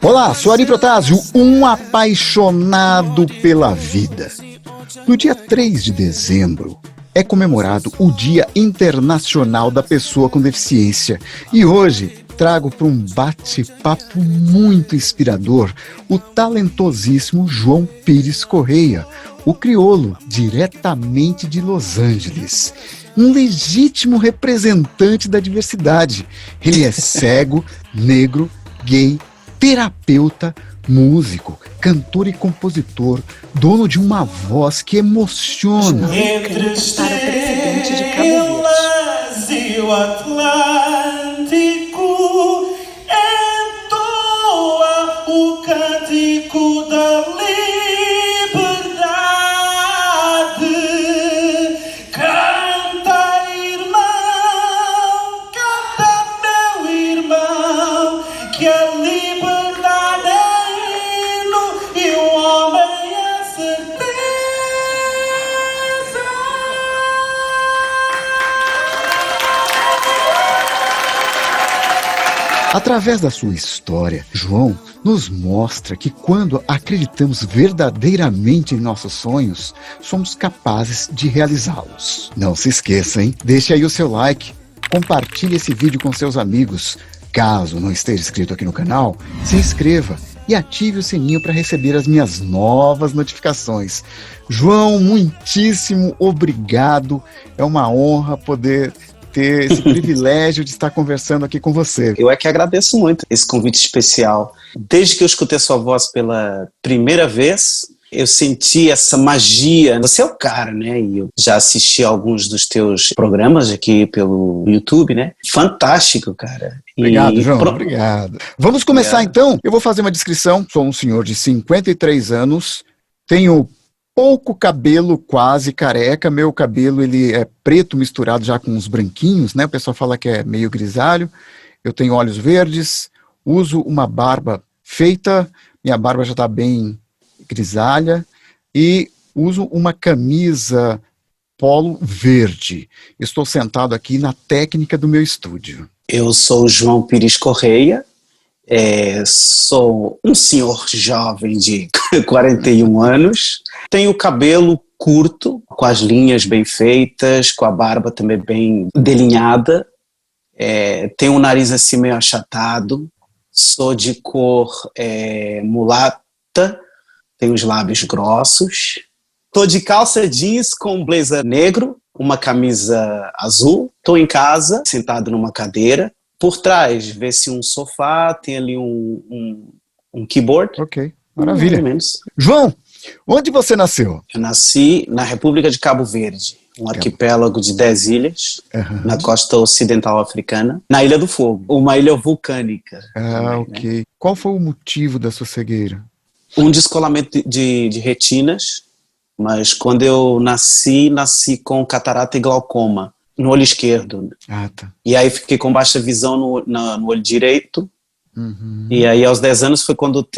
Olá, sou Ari Protásio, um apaixonado pela vida. No dia 3 de dezembro é comemorado o Dia Internacional da Pessoa com Deficiência. E hoje trago para um bate-papo muito inspirador o talentosíssimo João Pires Correia, o crioulo diretamente de Los Angeles. Um legítimo representante da diversidade. Ele é cego, negro, gay, terapeuta, músico, cantor e compositor, dono de uma voz que emociona. Para o presidente de Cabo Verde. E o Atlântico entoa o cântico da liberdade. Canta, irmão, canta, meu irmão, que a liberdade é hino e o homem é certeza. Através da sua história, João nos mostra que quando acreditamos verdadeiramente em nossos sonhos, somos capazes de realizá-los. Não se esqueça, hein? Deixe aí o seu like, compartilhe esse vídeo com seus amigos. Caso não esteja inscrito aqui no canal, se inscreva e ative o sininho para receber as minhas novas notificações. João, muitíssimo obrigado. É uma honra poder ter esse privilégio de estar conversando aqui com você. Eu é que agradeço muito esse convite especial. Desde que eu escutei sua voz pela primeira vez, eu senti essa magia. Você é o cara, né? E eu já assisti a alguns dos teus programas aqui pelo YouTube, né? Fantástico, cara. Obrigado, João. Obrigado. Vamos começar então. Eu vou fazer uma descrição. Sou um senhor de 53 anos, tenho pouco cabelo, quase careca. Meu cabelo ele é preto misturado já com uns branquinhos, né? O pessoal fala que é meio grisalho. Eu tenho olhos verdes, uso uma barba feita, minha barba já está bem grisalha, e uso uma camisa polo verde. Estou sentado aqui na técnica do meu estúdio. Eu sou o João Pires Correia, sou um senhor jovem de 41 anos, tenho cabelo curto, com as linhas bem feitas, com a barba também bem delineada, tenho o nariz assim meio achatado, sou de cor mulata, tenho os lábios grossos, tô de calça jeans com um blazer negro, uma camisa azul, tô em casa, sentado numa cadeira, por trás vê-se um sofá, tem ali um keyboard. Ok, maravilha. Mais ou menos. João, onde você nasceu? Eu nasci na República de Cabo Verde, um arquipélago de 10 ilhas, na costa ocidental africana, na Ilha do Fogo, uma ilha vulcânica. Ah, também, ok. né? Qual foi o motivo da sua cegueira? Um descolamento de retinas, mas quando eu nasci com catarata e glaucoma no olho esquerdo. Ah, tá. E aí fiquei com baixa visão no olho direito. Uhum. E aí aos 10 anos foi quando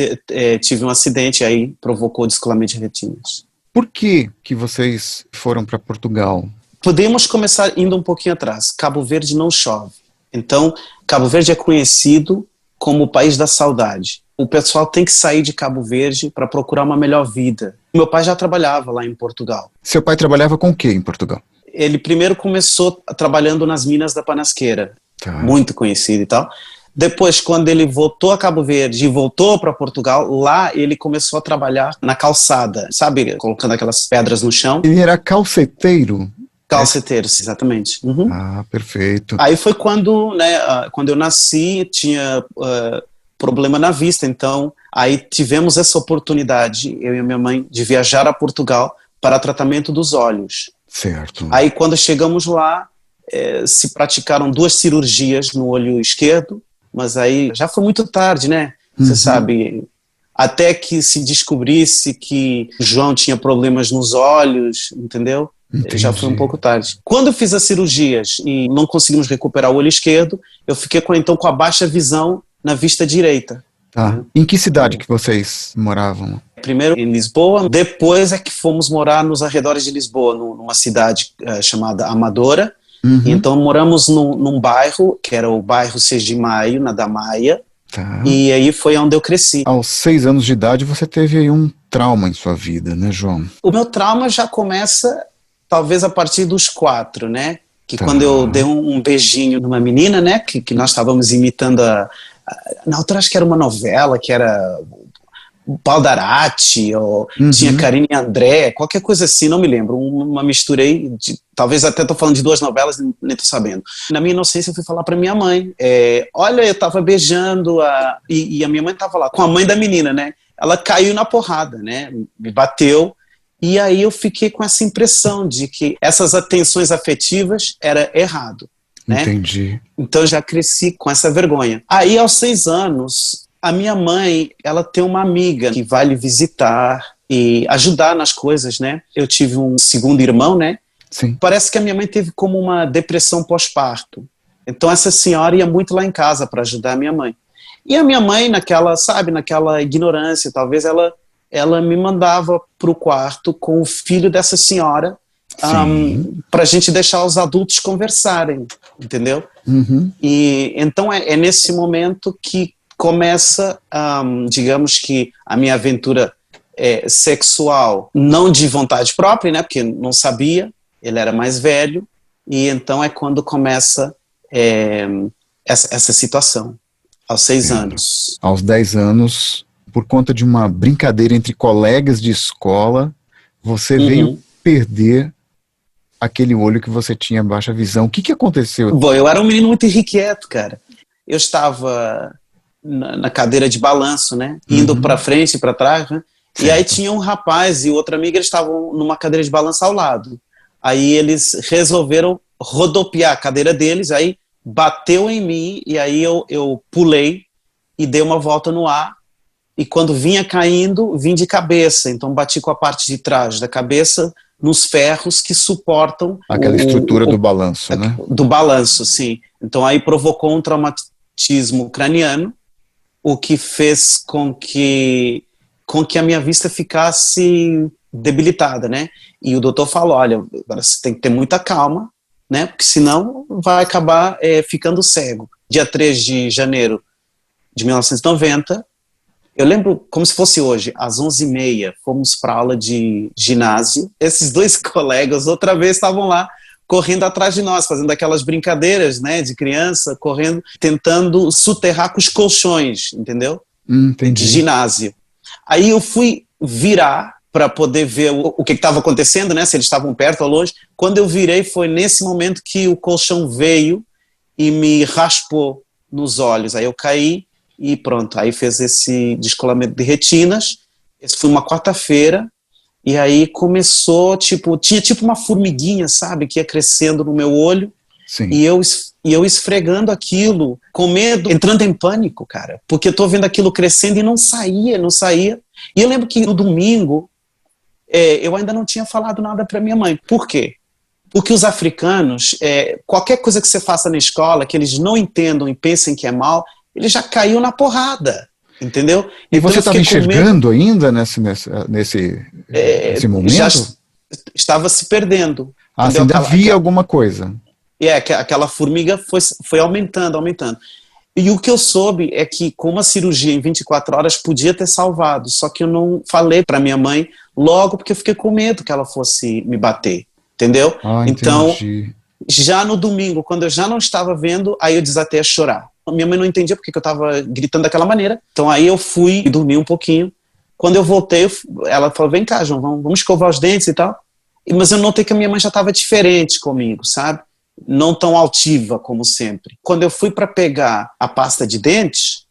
tive um acidente, aí provocou descolamento de retinas. Por que vocês foram para Portugal? Podemos começar indo um pouquinho atrás. Cabo Verde não chove. Então, Cabo Verde é conhecido como o país da saudade. O pessoal tem que sair de Cabo Verde para procurar uma melhor vida. Meu pai já trabalhava lá em Portugal. Seu pai trabalhava com o que em Portugal? Ele primeiro começou trabalhando nas minas da Panasqueira, Tá. muito conhecido e tal. Depois, quando ele voltou a Cabo Verde e voltou para Portugal, lá ele começou a trabalhar na calçada, sabe? Colocando aquelas pedras no chão. Ele era calceteiro? Calceteiro, exatamente. Uhum. Ah, perfeito. Aí foi quando, né, quando eu nasci, tinha problema na vista, então aí tivemos essa oportunidade, eu e a minha mãe, de viajar a Portugal para tratamento dos olhos. Certo. Aí quando chegamos lá, se praticaram 2 cirurgias no olho esquerdo, mas aí já foi muito tarde, né? Você sabe, até que se descobrisse que o João tinha problemas nos olhos, entendeu? Entendi. Já foi um pouco tarde. Quando eu fiz as cirurgias e não conseguimos recuperar o olho esquerdo, eu fiquei com a baixa visão na vista direita. Tá. Em que cidade que vocês moravam? Primeiro em Lisboa, depois é que fomos morar nos arredores de Lisboa, numa cidade chamada Amadora. Uhum. Então moramos num bairro, que era o bairro 6 de Maio, na Damaia. Tá. E aí foi onde eu cresci. Aos 6 anos de idade você teve aí um trauma em sua vida, né, João? O meu trauma já começa talvez a partir dos 4, né? Que Tá. quando eu dei um beijinho numa menina, né? Que nós estávamos imitando na altura acho que era uma novela, que era o Baldarati, ou tinha Karine e André, qualquer coisa assim, não me lembro. Uma mistura aí, talvez até estou falando de 2 novelas, nem estou sabendo. Na minha inocência eu fui falar para minha mãe, olha, eu estava beijando, e a minha mãe estava lá com a mãe da menina, né? Ela caiu na porrada, né? Me bateu. E aí eu fiquei com essa impressão de que essas atenções afetivas era errado, né? Entendi. Então eu já cresci com essa vergonha. Aí aos 6 anos, a minha mãe, ela tem uma amiga que vai lhe visitar e ajudar nas coisas, né? Eu tive um segundo irmão, né? Sim. Parece que a minha mãe teve como uma depressão pós-parto. Então essa senhora ia muito lá em casa para ajudar a minha mãe. E a minha mãe, naquela ignorância, talvez ela me mandava para o quarto com o filho dessa senhora para a gente deixar os adultos conversarem, entendeu? E então é nesse momento que começa, digamos que a minha aventura sexual, não de vontade própria, né? Porque não sabia, ele era mais velho, e então é quando começa essa situação, aos 6 anos. Aos 10 anos, por conta de uma brincadeira entre colegas de escola, você veio perder aquele olho que você tinha baixa visão. O que aconteceu? Bom, eu era um menino muito irrequieto, cara. Eu estava na cadeira de balanço, né? Indo para frente e para trás, né? E aí tinha um rapaz e outra amiga, eles estavam numa cadeira de balanço ao lado. Aí eles resolveram rodopiar a cadeira deles, aí bateu em mim, e aí eu pulei e dei uma volta no ar, e quando vinha caindo, vim de cabeça, então bati com a parte de trás da cabeça nos ferros que suportam aquela estrutura do balanço, né? Do balanço, sim. Então aí provocou um traumatismo craniano, o que fez com que a minha vista ficasse debilitada, né? E o doutor falou, olha, agora você tem que ter muita calma, né? Porque senão vai acabar ficando cego. Dia 3 de janeiro de 1990, eu lembro como se fosse hoje, às 11h30, fomos para aula de ginásio. Esses 2 colegas outra vez estavam lá correndo atrás de nós, fazendo aquelas brincadeiras, né, de criança, correndo, tentando soterrar com os colchões, entendeu? Entendi. De ginásio. Aí eu fui virar para poder ver o que estava acontecendo, né, se eles estavam perto ou longe. Quando eu virei, foi nesse momento que o colchão veio e me raspou nos olhos. Aí eu caí e pronto, aí fez esse descolamento de retinas. Esse foi uma quarta-feira, e aí começou, tinha uma formiguinha, sabe, que ia crescendo no meu olho. Sim. E eu esfregando aquilo, com medo, entrando em pânico, cara, porque eu tô vendo aquilo crescendo e não saía. E eu lembro que no domingo, eu ainda não tinha falado nada para minha mãe. Por quê? Porque os africanos, qualquer coisa que você faça na escola, que eles não entendam e pensem que é mal, ele já caiu na porrada, entendeu? E então você estava enxergando ainda nesse momento? Já estava se perdendo. Você ainda via alguma coisa? Aquela formiga foi aumentando. E o que eu soube é que com uma cirurgia em 24 horas podia ter salvado, só que eu não falei para minha mãe logo, porque eu fiquei com medo que ela fosse me bater, entendeu? Então, já no domingo, quando eu já não estava vendo, aí eu desatei a chorar. Minha mãe não entendia porque eu estava gritando daquela maneira. Então aí eu fui dormir um pouquinho. Quando eu voltei, ela falou, vem cá, João, vamos escovar os dentes e tal. Mas eu notei que a minha mãe já estava diferente comigo, sabe? Não tão altiva como sempre. Quando eu fui para pegar a pasta de dentes,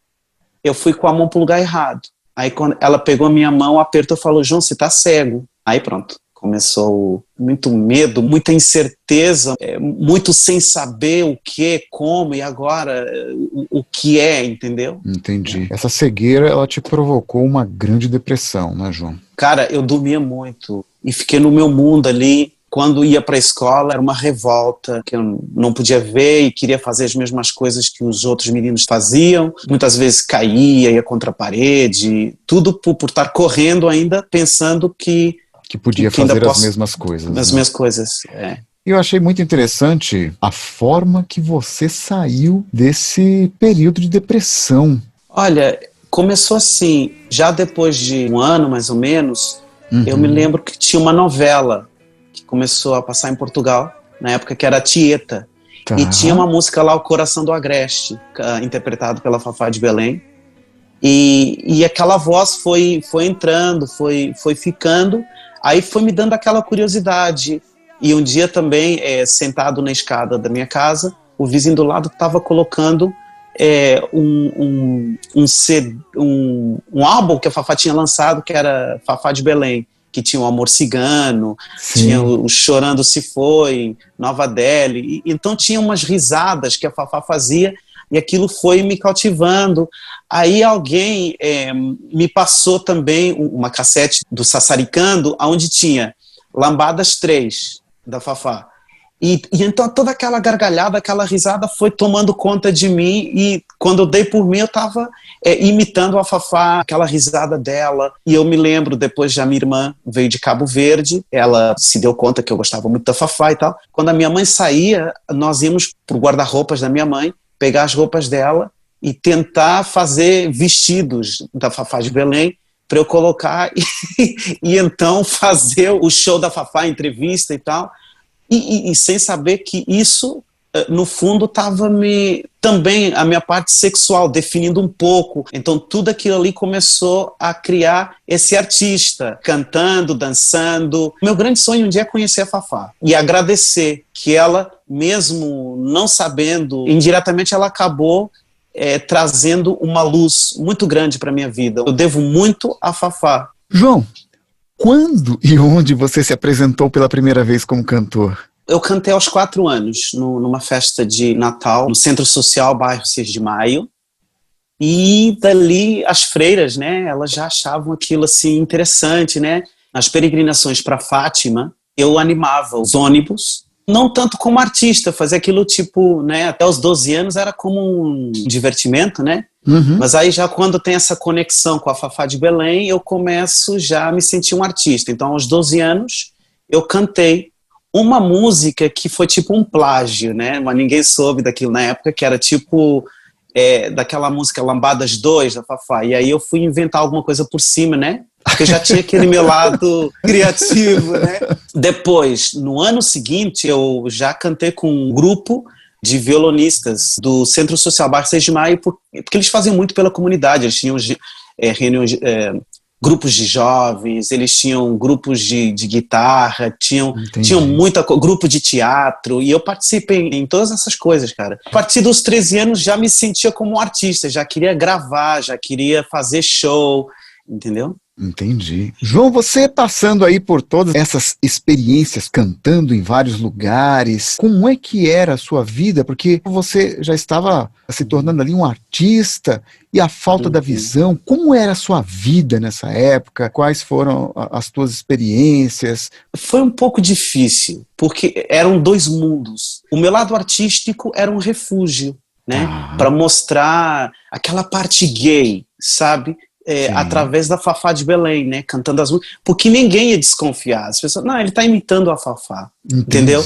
eu fui com a mão para o lugar errado. Aí quando ela pegou a minha mão, apertou e falou, João, você está cego. Aí pronto. Começou muito medo, muita incerteza, muito sem saber o que, como e agora o que entendeu? Entendi. Essa cegueira, ela te provocou uma grande depressão, né, João? Cara, eu dormia muito e fiquei no meu mundo ali. Quando ia para a escola, era uma revolta, que eu não podia ver e queria fazer as mesmas coisas que os outros meninos faziam. Muitas vezes caía, ia contra a parede, tudo por estar correndo ainda, pensando que podia fazer as mesmas coisas. As mesmas coisas, Eu achei muito interessante a forma que você saiu desse período de depressão. Olha, começou assim, já depois de um ano mais ou menos, eu me lembro que tinha uma novela que começou a passar em Portugal, na época que era Tieta, Tá. e tinha uma música lá, O Coração do Agreste, interpretado pela Fafá de Belém, e aquela voz foi entrando, foi ficando, aí foi me dando aquela curiosidade, e um dia também, sentado na escada da minha casa, o vizinho do lado estava colocando um álbum que a Fafá tinha lançado, que era Fafá de Belém, que tinha o Amor Cigano, Sim. tinha o Chorando Se Foi, Nova Delhi, então tinha umas risadas que a Fafá fazia, e aquilo foi me cautivando. Aí alguém me passou também uma cassete do Sassaricando, onde tinha Lambadas 3, da Fafá. E então toda aquela gargalhada, aquela risada foi tomando conta de mim, e quando eu dei por mim eu estava imitando a Fafá, aquela risada dela. E eu me lembro, depois já minha irmã veio de Cabo Verde, ela se deu conta que eu gostava muito da Fafá e tal. Quando a minha mãe saía, nós íamos pro guarda-roupas da minha mãe, pegar as roupas dela e tentar fazer vestidos da Fafá de Belém para eu colocar e então fazer o show da Fafá, entrevista e tal. E sem saber que isso, no fundo, estava também a minha parte sexual, definindo um pouco. Então tudo aquilo ali começou a criar esse artista, cantando, dançando. Meu grande sonho um dia é conhecer a Fafá e agradecer que ela, mesmo não sabendo, indiretamente ela acabou trazendo uma luz muito grande para a minha vida. Eu devo muito à Fafá. João, quando e onde você se apresentou pela primeira vez como cantor? Eu cantei aos 4 anos, numa festa de Natal, no Centro Social, bairro 6 de Maio. E dali as freiras, né, elas já achavam aquilo assim interessante, né? Nas peregrinações para Fátima, eu animava os ônibus, não tanto como artista, fazia aquilo tipo, né, até os 12 anos era como um divertimento, né? Mas aí já quando tem essa conexão com a Fafá de Belém, eu começo já a me sentir um artista. Então aos 12 anos eu cantei uma música que foi tipo um plágio, né? Mas ninguém soube daquilo na época, que era tipo daquela música Lambadas 2 da Fafá. E aí eu fui inventar alguma coisa por cima, né? Porque eu já tinha aquele meu lado criativo, né? Depois, no ano seguinte, eu já cantei com um grupo de violonistas do Centro Social Bairro 6 de Maio, porque eles faziam muito pela comunidade. Eles tinham reuniões, grupos de jovens, eles tinham grupos de guitarra, tinham grupo de teatro, e eu participei em todas essas coisas, cara. A partir dos 13 anos já me sentia como um artista, já queria gravar, já queria fazer show, entendeu? Entendi. João, você passando aí por todas essas experiências, cantando em vários lugares, como é que era a sua vida? Porque você já estava se tornando ali um artista, e a falta da visão, como era a sua vida nessa época? Quais foram as tuas experiências? Foi um pouco difícil, porque eram 2 mundos. O meu lado artístico era um refúgio, né? Para mostrar aquela parte gay, sabe? Através da Fafá de Belém, né, cantando as músicas, porque ninguém ia desconfiar. As pessoas, não, ele está imitando a Fafá, entendeu?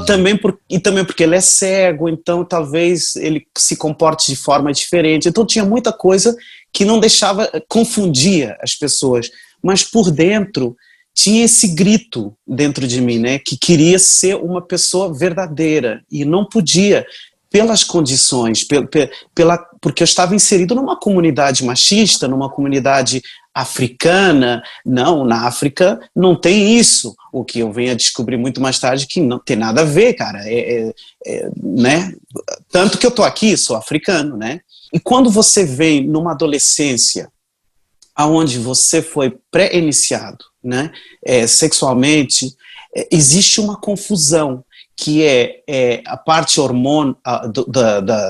Também porque ele é cego, então talvez ele se comporte de forma diferente. Então tinha muita coisa que não deixava, confundia as pessoas, mas por dentro tinha esse grito dentro de mim, né, que queria ser uma pessoa verdadeira e não podia, pelas condições, porque eu estava inserido numa comunidade machista, numa comunidade africana. Não, na África não tem isso. O que eu venho a descobrir muito mais tarde que não tem nada a ver, cara. Né? Tanto que eu tô aqui, sou africano, né? E quando você vem numa adolescência aonde você foi pré-iniciado, né, sexualmente, existe uma confusão, que é a parte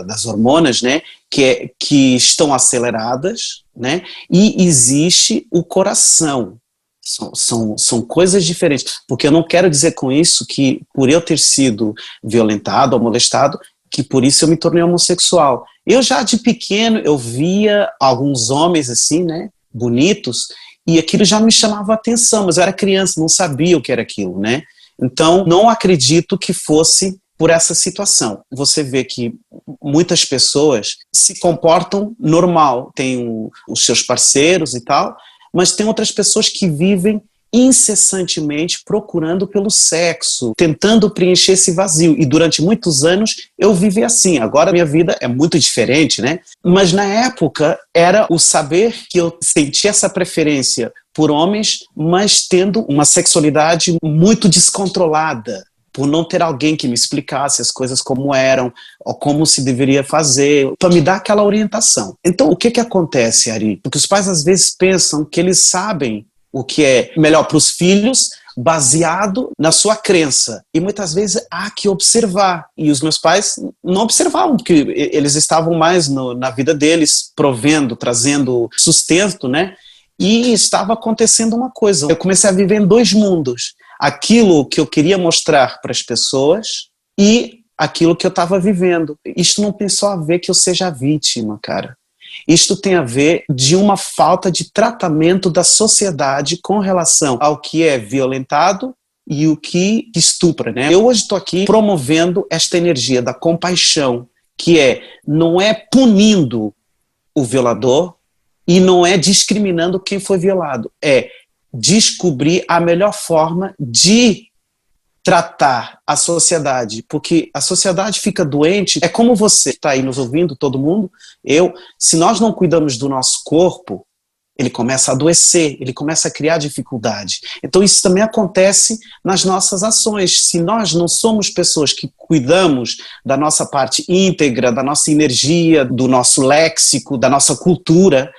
das hormonas, né, que estão aceleradas, né, e existe o coração. São coisas diferentes, porque eu não quero dizer com isso que por eu ter sido violentado ou molestado, que por isso eu me tornei homossexual. Eu já de pequeno, eu via alguns homens assim, né, bonitos, e aquilo já me chamava a atenção, mas eu era criança, não sabia o que era aquilo, né. Então, não acredito que fosse por essa situação. Você vê que muitas pessoas se comportam normal, tem os seus parceiros e tal, mas tem outras pessoas que vivem incessantemente procurando pelo sexo, tentando preencher esse vazio. E durante muitos anos eu vivi assim. Agora minha vida é muito diferente, né? Mas na época era o saber que eu sentia essa preferência por homens, mas tendo uma sexualidade muito descontrolada, por não ter alguém que me explicasse as coisas como eram, ou como se deveria fazer, para me dar aquela orientação. Então, o que acontece, Ari? Porque os pais às vezes pensam que eles sabem o que é melhor para os filhos, baseado na sua crença. E muitas vezes há que observar. E os meus pais não observavam, porque eles estavam mais na vida deles, provendo, trazendo sustento, né? E estava acontecendo uma coisa. Eu comecei a viver em dois mundos. Aquilo que eu queria mostrar para as pessoas e aquilo que eu estava vivendo. Isto não tem só a ver que eu seja vítima, cara. Isto tem a ver de uma falta de tratamento da sociedade com relação ao que é violentado e o que estupra, né? Eu hoje estou aqui promovendo esta energia da compaixão, que não é punindo o violador e não é discriminando quem foi violado, é descobrir a melhor forma de tratar a sociedade, porque a sociedade fica doente, é como você que está aí nos ouvindo, todo mundo, se nós não cuidamos do nosso corpo, ele começa a adoecer, ele começa a criar dificuldade. Então isso também acontece nas nossas ações. Se nós não somos pessoas que cuidamos da nossa parte íntegra, da nossa energia, do nosso léxico, da nossa cultura,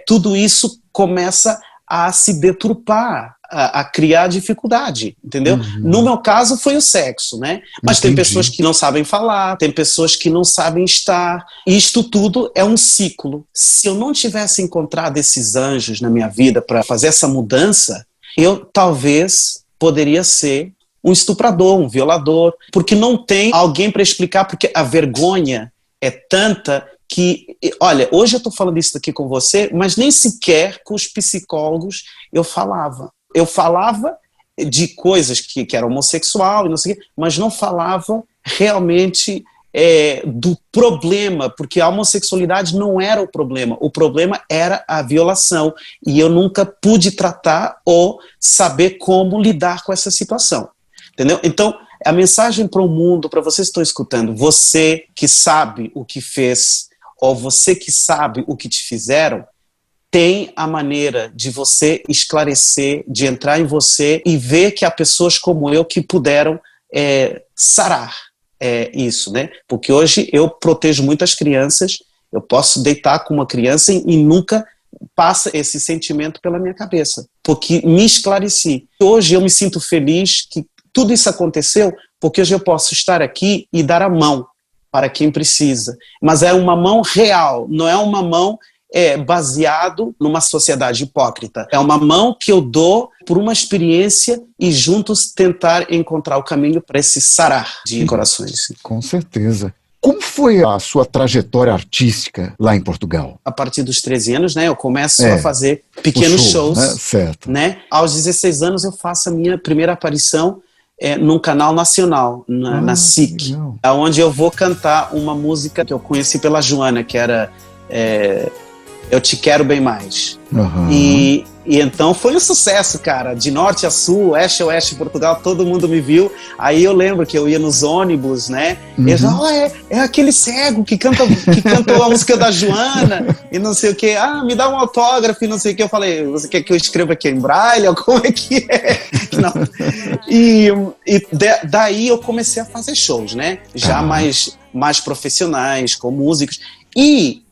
tudo isso começa a se deturpar, a criar dificuldade, entendeu? No meu caso foi o sexo, né? Mas tem pessoas que não sabem falar, tem pessoas que não sabem estar, e isto tudo é um ciclo. Se eu não tivesse encontrado esses anjos na minha vida para fazer essa mudança, eu talvez poderia ser um estuprador, um violador, porque não tem alguém para explicar, porque a vergonha é tanta que, olha, hoje eu estou falando isso aqui com você, mas nem sequer com os psicólogos eu falava. Eu falava de coisas que era homossexual e não sei o quê, mas não falava realmente do problema, porque a homossexualidade não era o problema era a violação, e eu nunca pude tratar ou saber como lidar com essa situação, entendeu? Então, a mensagem para o mundo, para vocês que estão escutando, você que sabe o que fez, ou você que sabe o que te fizeram, tem a maneira de você esclarecer, de entrar em você e ver que há pessoas como eu que puderam sarar isso, né? Porque hoje eu protejo muitas crianças, eu posso deitar com uma criança e nunca passa esse sentimento pela minha cabeça, porque me esclareci. Hoje eu me sinto feliz que tudo isso aconteceu, porque hoje eu posso estar aqui e dar a mão para quem precisa. Mas é uma mão real, não é uma mão baseado numa sociedade hipócrita. É uma mão que eu dou por uma experiência e juntos tentar encontrar o caminho para esse sarar de corações. Com certeza. Como foi a sua trajetória artística lá em Portugal? A partir dos 13 anos, né, eu começo a fazer pequenos shows. Né? Certo. Né? Aos 16 anos eu faço a minha primeira aparição num canal nacional, na SIC, onde eu vou cantar uma música que eu conheci pela Joana, que era Eu Te Quero Bem Mais. E então foi um sucesso, cara, de norte a sul, oeste a oeste de Portugal, todo mundo me viu. Aí eu lembro que eu ia nos ônibus, né, e eu falava, é aquele cego que cantou a música da Joana, e não sei o que, me dá um autógrafo e não sei o que. Eu falei, você quer que eu escreva aqui em braille, ou como é que é? Não. Daí eu comecei a fazer shows, né, já mais profissionais, com músicos, e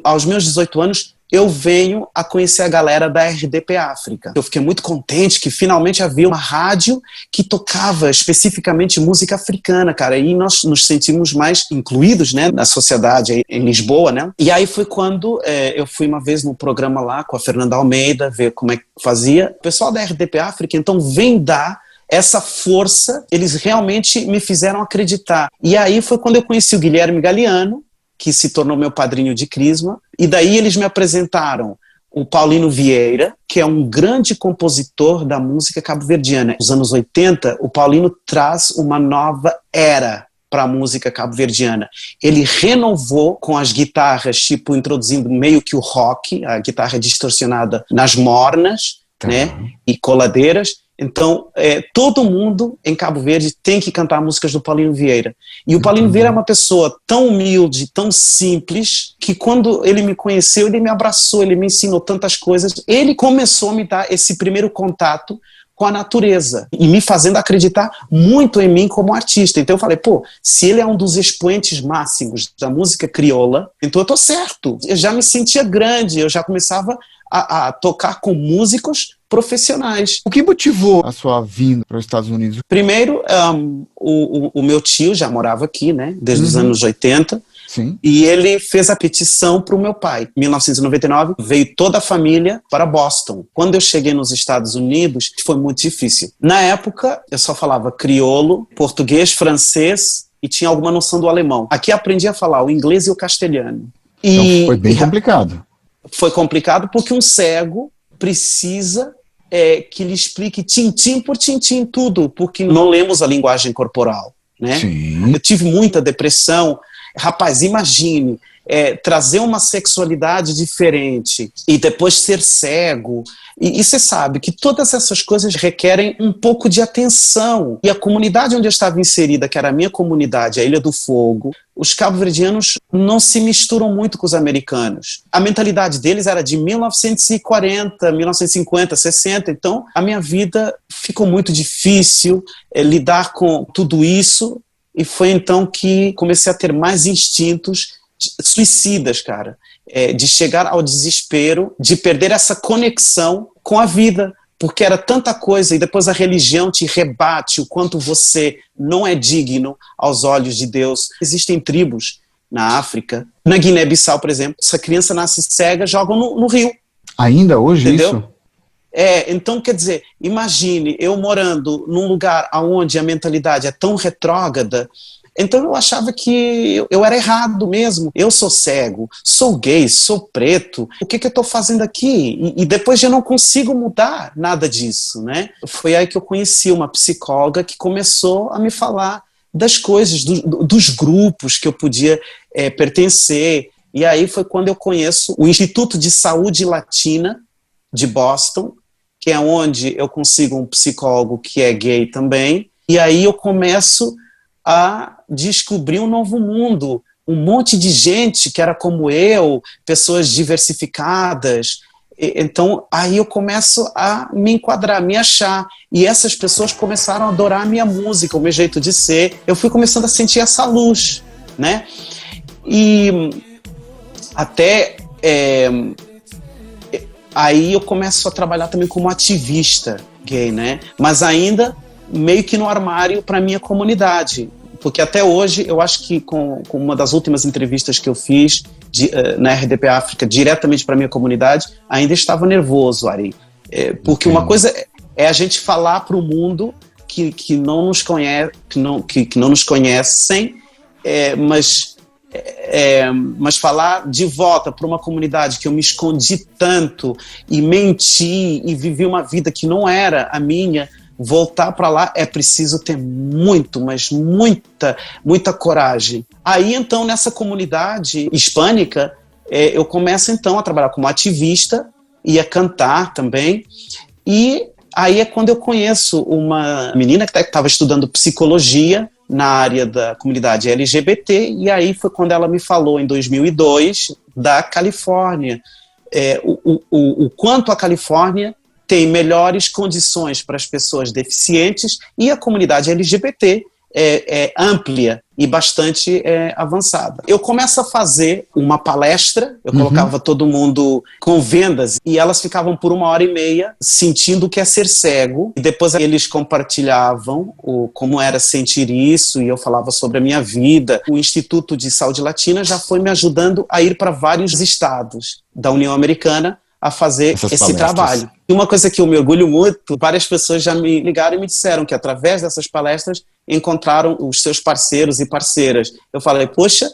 aos meus 18 anos eu venho a conhecer a galera da RDP África. Eu fiquei muito contente que finalmente havia uma rádio que tocava especificamente música africana, cara, e nós nos sentimos mais incluídos, né, na sociedade em Lisboa, né? E aí foi quando eu fui uma vez num programa lá com a Fernanda Almeida, ver como é que fazia. O pessoal da RDP África então vem dar essa força, eles realmente me fizeram acreditar. E aí foi quando eu conheci o Guilherme Galiano, que se tornou meu padrinho de crisma, e daí eles me apresentaram o Paulino Vieira, que é um grande compositor da música cabo-verdiana. Nos anos 80, o Paulino traz uma nova era para a música cabo-verdiana. Ele renovou com as guitarras, tipo, introduzindo meio que o rock, a guitarra distorcionada nas mornas, né, e coladeiras. Então, todo mundo em Cabo Verde tem que cantar músicas do Paulinho Vieira. E o Paulinho Vieira é uma pessoa tão humilde, tão simples, que quando ele me conheceu, ele me abraçou, ele me ensinou tantas coisas. Ele começou a me dar esse primeiro contato com a natureza e me fazendo acreditar muito em mim como artista. Então eu falei, pô, se ele é um dos expoentes máximos da música crioula, então eu tô certo. Eu já me sentia grande, eu já começava a tocar com músicos profissionais. O que motivou a sua vinda para os Estados Unidos? Primeiro, o meu tio já morava aqui, né, desde os anos 80, Sim. E ele fez a petição para o meu pai. Em 1999, veio toda a família para Boston. Quando eu cheguei nos Estados Unidos, foi muito difícil. Na época, eu só falava crioulo, português, francês e tinha alguma noção do alemão. Aqui aprendi a falar o inglês e o castelhano. Então foi bem complicado. Foi complicado porque um cego precisa que lhe explique tintim por tintim tudo, porque não lemos a linguagem corporal, né? Sim. Eu tive muita depressão. Rapaz, imagine trazer uma sexualidade diferente e depois ser cego. E você sabe que todas essas coisas requerem um pouco de atenção. E a comunidade onde eu estava inserida, que era a minha comunidade, a Ilha do Fogo, os cabo-verdianos não se misturam muito com os americanos. A mentalidade deles era de 1940, 1950, 60. Então, a minha vida ficou muito difícil lidar com tudo isso. E foi então que comecei a ter mais instintos suicidas, cara. De chegar ao desespero, de perder essa conexão com a vida, porque era tanta coisa, e depois a religião te rebate o quanto você não é digno aos olhos de Deus. Existem tribos na África, na Guiné-Bissau, por exemplo, se a criança nasce cega, jogam no rio. Ainda hoje, entendeu? Isso? Então, quer dizer, imagine eu morando num lugar onde a mentalidade é tão retrógrada. Então eu achava que eu era errado mesmo. Eu sou cego, sou gay, sou preto. O que eu estou fazendo aqui? E depois eu não consigo mudar nada disso, né? Foi aí que eu conheci uma psicóloga que começou a me falar das coisas, dos grupos que eu podia pertencer. E aí foi quando eu conheço o Instituto de Saúde Latina de Boston, que é onde eu consigo um psicólogo que é gay também. E aí eu começo a descobrir um novo mundo, um monte de gente que era como eu, pessoas diversificadas. Então, aí eu começo a me enquadrar, me achar. E essas pessoas começaram a adorar a minha música, o meu jeito de ser. Eu fui começando a sentir essa luz, né? E até aí eu começo a trabalhar também como ativista gay, né? Mas ainda meio que no armário para a minha comunidade. Porque até hoje, eu acho que com uma das últimas entrevistas que eu fiz na RDP África, diretamente para a minha comunidade, ainda estava nervoso, Ari. Porque uma coisa é a gente falar para o mundo que não nos conhece, que não nos conhecem, mas falar de volta para uma comunidade que eu me escondi tanto e menti e vivi uma vida que não era a minha. Voltar para lá é preciso ter mas muita coragem. Aí então nessa comunidade hispânica eu começo então a trabalhar como ativista e a cantar também. E aí é quando eu conheço uma menina que estava estudando psicologia na área da comunidade LGBT, e aí foi quando ela me falou em 2002 da Califórnia, o quanto a Califórnia tem melhores condições para as pessoas deficientes e a comunidade LGBT é ampla e bastante avançada. Eu começo a fazer uma palestra, eu colocava todo mundo com vendas e elas ficavam por 1h30 sentindo o que é ser cego, e depois eles compartilhavam como era sentir isso, e eu falava sobre a minha vida. O Instituto de Saúde Latina já foi me ajudando a ir para vários estados da União Americana a fazer esse trabalho. E uma coisa que eu me orgulho muito, várias pessoas já me ligaram e me disseram que através dessas palestras encontraram os seus parceiros e parceiras. Eu falei, poxa,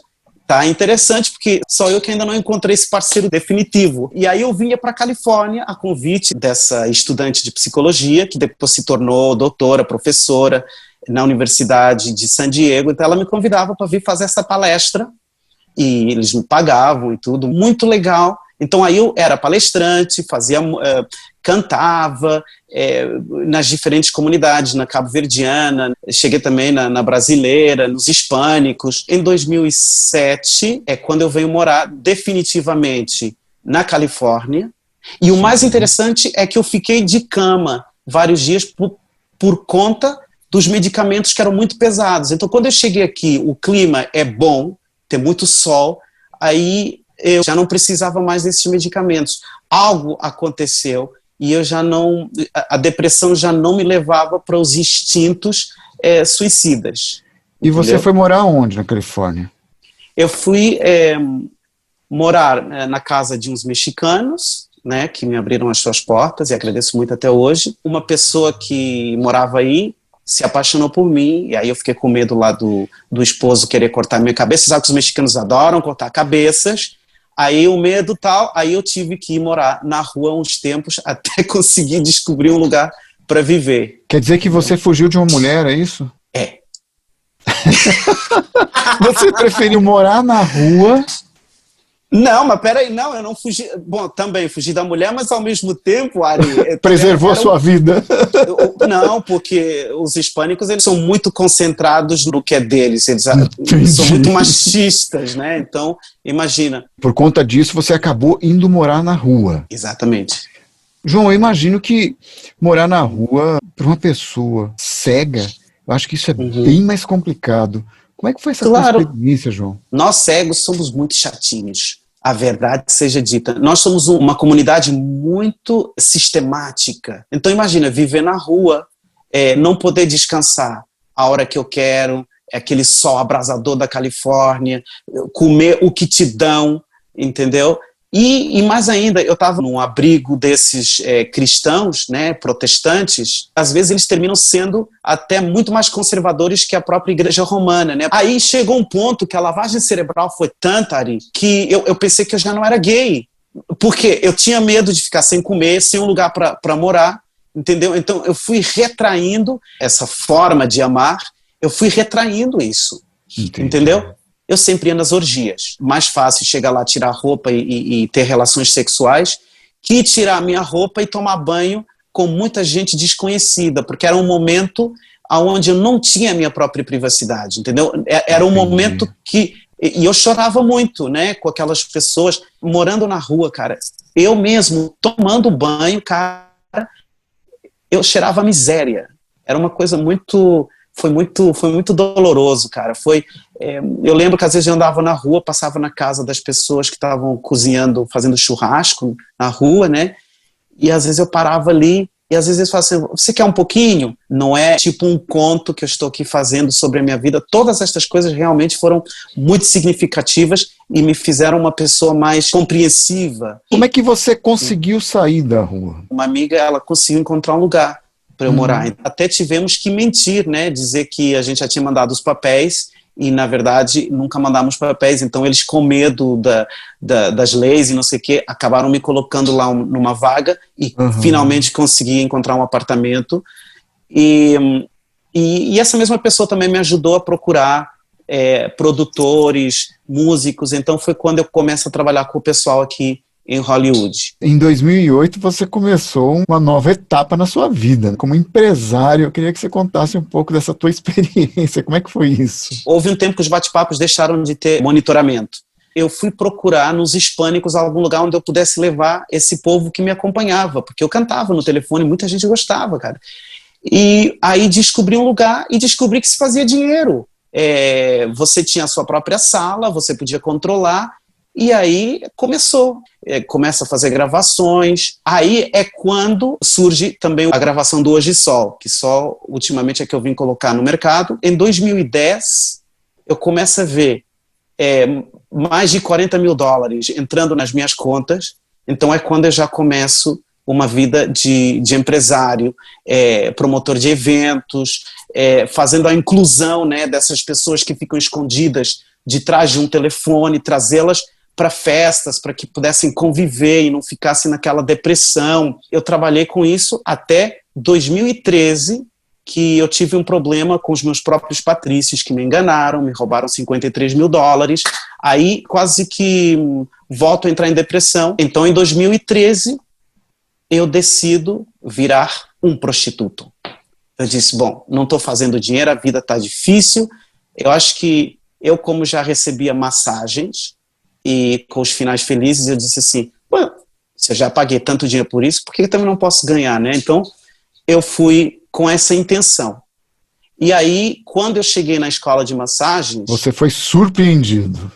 Tá interessante, porque só eu que ainda não encontrei esse parceiro definitivo. E aí eu vinha para a Califórnia a convite dessa estudante de psicologia, que depois se tornou doutora, professora na Universidade de San Diego. Então ela me convidava para vir fazer essa palestra e eles me pagavam e tudo, muito legal. Então aí eu era palestrante, cantava nas diferentes comunidades, na cabo-verdiana, cheguei também na brasileira, nos hispânicos. Em 2007 é quando eu venho morar definitivamente na Califórnia, e o mais interessante é que eu fiquei de cama vários dias por conta dos medicamentos que eram muito pesados. Então quando eu cheguei aqui, o clima é bom, tem muito sol, aí eu já não precisava mais desses medicamentos. Algo aconteceu e eu já não, a depressão já não me levava para os instintos suicidas. E entendeu? você foi morar onde na Califórnia? Eu fui morar na casa de uns mexicanos, né, que me abriram as suas portas, e agradeço muito até hoje. Uma pessoa que morava aí se apaixonou por mim, e aí eu fiquei com medo lá do esposo querer cortar minha cabeça. Sabe que os mexicanos adoram cortar cabeças. Aí o medo tal, aí eu tive que ir morar na rua uns tempos até conseguir descobrir um lugar para viver. Quer dizer que você fugiu de uma mulher, é isso? É. Você preferiu morar na rua? Não, mas peraí, não, eu não fugi. Bom, também fugi da mulher, mas ao mesmo tempo, Ari... Preservou a sua vida. Não, porque os hispânicos, eles são muito concentrados no que é deles, eles são muito machistas, né? Então, imagina. Por conta disso, você acabou indo morar na rua. Exatamente. João, eu imagino que morar na rua, para uma pessoa cega, eu acho que isso é bem mais complicado. Como é que foi essa tua experiência, João? Nós cegos somos muito chatinhos, a verdade seja dita. Nós somos uma comunidade muito sistemática. Então imagina, viver na rua, não poder descansar a hora que eu quero, aquele sol abrasador da Califórnia, comer o que te dão, entendeu? E mais ainda, eu estava num abrigo desses cristãos, né, protestantes. Às vezes eles terminam sendo até muito mais conservadores que a própria igreja romana, né? Aí chegou um ponto que a lavagem cerebral foi tanta, Ari, que eu pensei que eu já não era gay, porque eu tinha medo de ficar sem comer, sem um lugar para morar, entendeu? Então eu fui retraindo essa forma de amar, eu fui retraindo isso. Entendi. Entendeu? Eu sempre ia nas orgias. Mais fácil chegar lá, tirar a roupa e ter relações sexuais que tirar a minha roupa e tomar banho com muita gente desconhecida, porque era um momento onde eu não tinha a minha própria privacidade, entendeu? Era um momento que... E eu chorava muito, né, com aquelas pessoas morando na rua, cara. Eu mesmo, tomando banho, cara, eu cheirava miséria. Era uma coisa muito... Foi muito doloroso, cara. Eu lembro que às vezes eu andava na rua, passava na casa das pessoas que estavam cozinhando, fazendo churrasco na rua, né? E às vezes eu parava ali, e às vezes eles falavam assim, você quer um pouquinho? Não é tipo um conto que eu estou aqui fazendo sobre a minha vida. Todas estas coisas realmente foram muito significativas e me fizeram uma pessoa mais compreensiva. Como é que você conseguiu sair da rua? Uma amiga, ela conseguiu encontrar um lugar para eu morar. Até tivemos que mentir, né? Dizer que a gente já tinha mandado os papéis e, na verdade, nunca mandamos papéis. Então, eles, com medo das leis e não sei o quê, acabaram me colocando lá numa vaga e finalmente consegui encontrar um apartamento. E essa mesma pessoa também me ajudou a procurar produtores, músicos. Então, foi quando eu começo a trabalhar com o pessoal aqui em Hollywood. Em 2008 você começou uma nova etapa na sua vida. Como empresário, eu queria que você contasse um pouco dessa tua experiência. Como é que foi isso? Houve um tempo que os bate-papos deixaram de ter monitoramento. Eu fui procurar nos hispânicos algum lugar onde eu pudesse levar esse povo que me acompanhava, porque eu cantava no telefone, muita gente gostava, cara. E aí descobri um lugar e descobri que se fazia dinheiro. Você tinha a sua própria sala, você podia controlar. E aí começa a fazer gravações. Aí é quando surge também a gravação do Hoje Sol, que só ultimamente é que eu vim colocar no mercado. Em 2010, eu começo a ver mais de $40 mil entrando nas minhas contas. Então é quando eu já começo uma vida de empresário, promotor de eventos, fazendo a inclusão, né, dessas pessoas que ficam escondidas de trás de um telefone, trazê-las para festas, para que pudessem conviver e não ficassem naquela depressão. Eu trabalhei com isso até 2013, que eu tive um problema com os meus próprios patrícios, que me enganaram, me roubaram $53 mil. Aí quase que volto a entrar em depressão. Então, em 2013, eu decido virar um prostituto. Eu disse, bom, não estou fazendo dinheiro, a vida está difícil. Eu acho que eu, como já recebia massagens, e com os finais felizes, eu disse assim, se eu já paguei tanto dinheiro por isso, por que eu também não posso ganhar, né? Então, eu fui com essa intenção. E aí, quando eu cheguei na escola de massagens... Você foi surpreendido.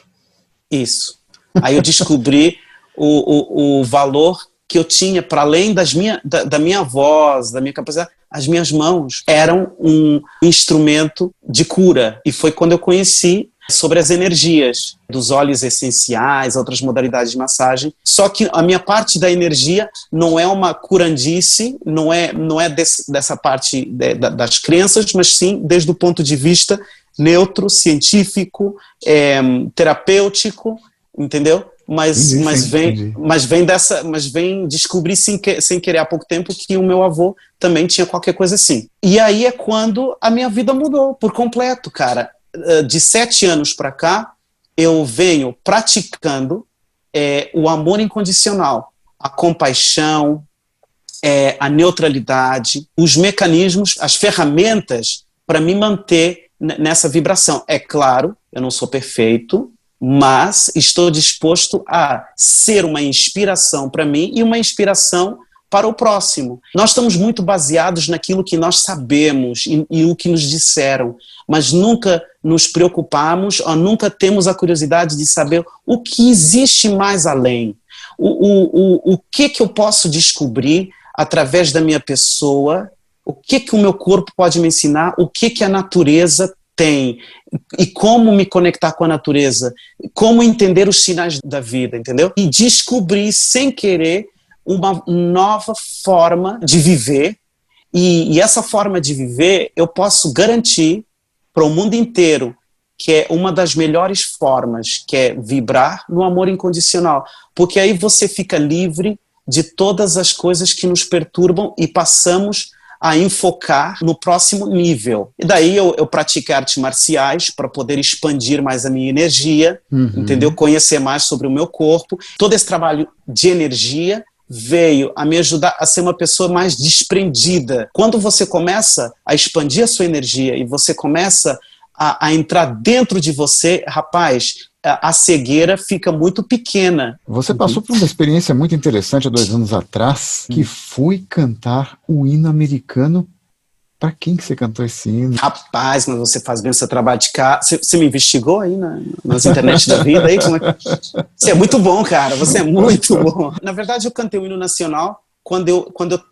Isso. Aí eu descobri o valor que eu tinha, para além da minha voz, da minha capacidade, as minhas mãos eram um instrumento de cura. E foi quando eu conheci sobre as energias dos óleos essenciais, outras modalidades de massagem. Só que a minha parte da energia não é uma curandice, não é dessa parte das crenças, mas sim desde o ponto de vista neutro, científico, terapêutico, entendeu? Mas vem descobrir sem querer há pouco tempo que o meu avô também tinha qualquer coisa assim. E aí é quando a minha vida mudou por completo, cara. De 7 anos para cá, eu venho praticando o amor incondicional, a compaixão, a neutralidade, os mecanismos, as ferramentas para me manter nessa vibração. É claro, eu não sou perfeito, mas estou disposto a ser uma inspiração para mim e uma inspiração para o próximo. Nós estamos muito baseados naquilo que nós sabemos e o que nos disseram, mas nunca nos preocupamos ou nunca temos a curiosidade de saber o que existe mais além. O que eu posso descobrir através da minha pessoa, o que o meu corpo pode me ensinar, o que a natureza tem e como me conectar com a natureza, como entender os sinais da vida, entendeu? E descobrir sem querer uma nova forma de viver, e essa forma de viver eu posso garantir para o mundo inteiro que é uma das melhores formas, que é vibrar no amor incondicional, porque aí você fica livre de todas as coisas que nos perturbam e passamos a enfocar no próximo nível. E daí eu pratico artes marciais para poder expandir mais a minha energia, entendeu? Conhecer mais sobre o meu corpo. Todo esse trabalho de energia veio a me ajudar a ser uma pessoa mais desprendida. Quando você começa a expandir a sua energia e você começa a entrar dentro de você, rapaz, a cegueira fica muito pequena. Você passou por uma experiência muito interessante há 2 anos atrás, que foi cantar o hino americano. Para quem que você cantou esse hino? Rapaz, mas você faz bem o seu trabalho de cá. Você me investigou aí nas internet da vida? Aí, como é? Você é muito bom, cara. Você é muito bom. Na verdade, eu cantei o hino nacional quando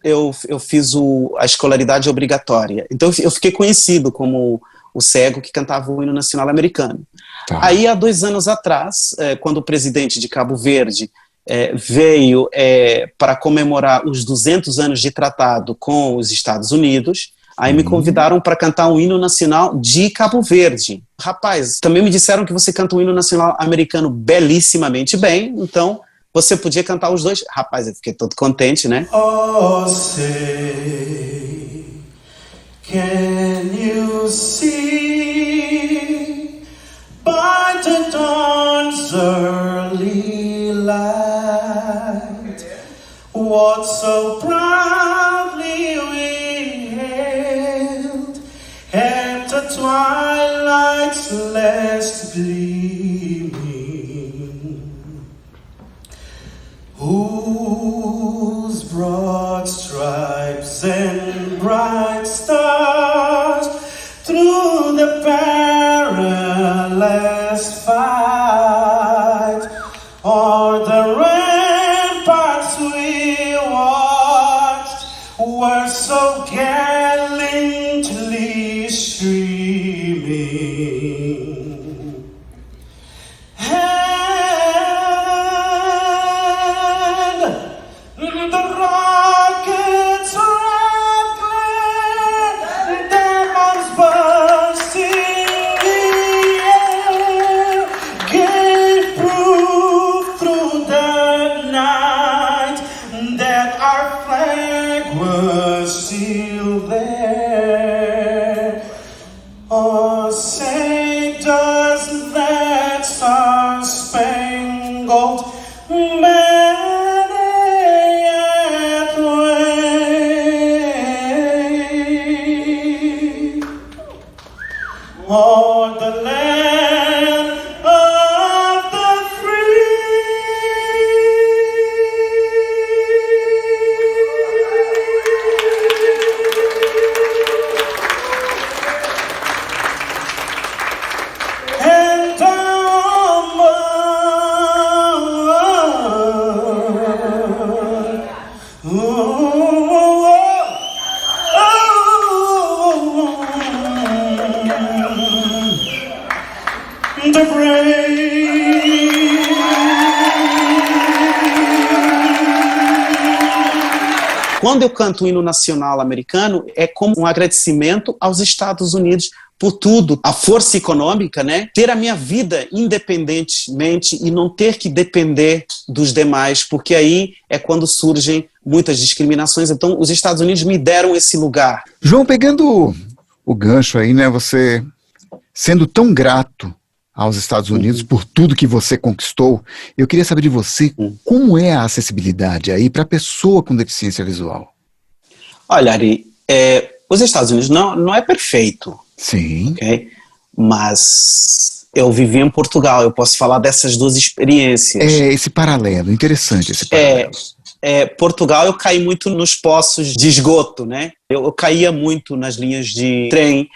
eu fiz a escolaridade obrigatória. Então, eu fiquei conhecido como o cego que cantava o hino nacional americano. Tá. Aí, há 2 anos atrás, quando o presidente de Cabo Verde veio para comemorar os 200 anos de tratado com os Estados Unidos, aí me convidaram para cantar um hino nacional de Cabo Verde. Rapaz, também me disseram que você canta um hino nacional americano belíssimamente bem, então você podia cantar os dois. Rapaz, eu fiquei todo contente, né? Oh, say, can you see by the dawn's early light what so proudly we hailed at the twilight's last gleaming, whose broad stripes and bright stars through the perilous fight o'er the ramparts we watched were so gallantly streaming. And the rockets rattling, their bombs bursting in the air, the night that our flag was still there. Oh, say does that star-spangled banner yet wave o'er the land of the free and the brave. Quando eu canto o hino nacional americano, é como um agradecimento aos Estados Unidos por tudo, a força econômica, né? Ter a minha vida independentemente e não ter que depender dos demais, porque aí é quando surgem muitas discriminações. Então, os Estados Unidos me deram esse lugar. João, pegando o gancho aí, né, você sendo tão grato aos Estados Unidos por tudo que você conquistou, eu queria saber de você, como é a acessibilidade aí para a pessoa com deficiência visual? Olha, Ari, os Estados Unidos não é perfeito. Sim. Okay? Mas eu vivi em Portugal, eu posso falar dessas duas experiências. Esse paralelo, interessante esse paralelo. Portugal eu caí muito nos poços de esgoto, né? Eu caía muito nas linhas de trem,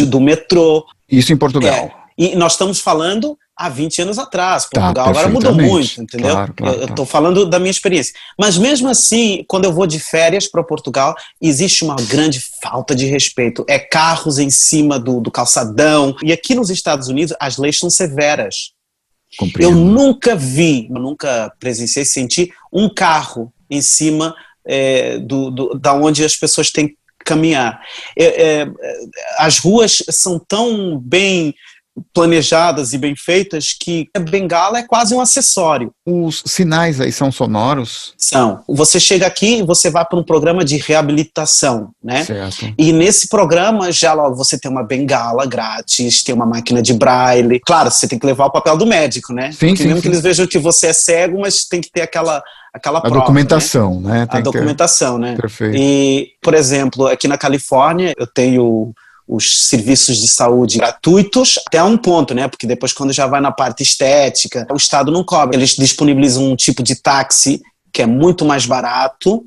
do metrô. Isso em Portugal. E nós estamos falando há 20 anos atrás. Portugal agora mudou muito, entendeu? Claro, eu estou falando da minha experiência. Mas mesmo assim, quando eu vou de férias para Portugal, existe uma grande falta de respeito. É carros em cima do calçadão. E aqui nos Estados Unidos, as leis são severas. Compreendo. Eu nunca presenciei, senti um carro em cima da onde as pessoas têm que caminhar. As ruas são tão bem planejadas e bem feitas que a bengala é quase um acessório. Os sinais aí são sonoros? São. Você chega aqui e você vai para um programa de reabilitação, né? Certo. E nesse programa já logo você tem uma bengala grátis, tem uma máquina de braille. Claro, você tem que levar o papel do médico, né? Sim, Porque mesmo que eles vejam que você é cego, mas tem que ter aquela prova, documentação, né? A documentação, né? Perfeito. E, por exemplo, aqui na Califórnia, eu tenho os serviços de saúde gratuitos até um ponto, né? Porque depois quando já vai na parte estética, o Estado não cobra. Eles disponibilizam um tipo de táxi que é muito mais barato,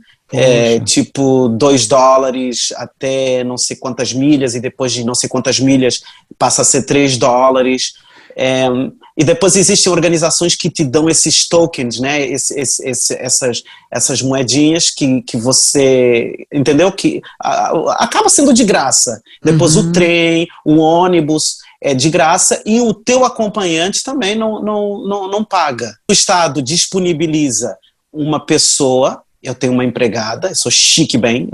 tipo $2 até não sei quantas milhas, e depois de não sei quantas milhas passa a ser $3. E depois existem organizações que te dão esses tokens, né? Essas moedinhas que você, entendeu? Que acaba sendo de graça. Depois o trem, o ônibus é de graça e o teu acompanhante também não paga. O Estado disponibiliza uma pessoa. Eu tenho uma empregada, eu sou chique bem,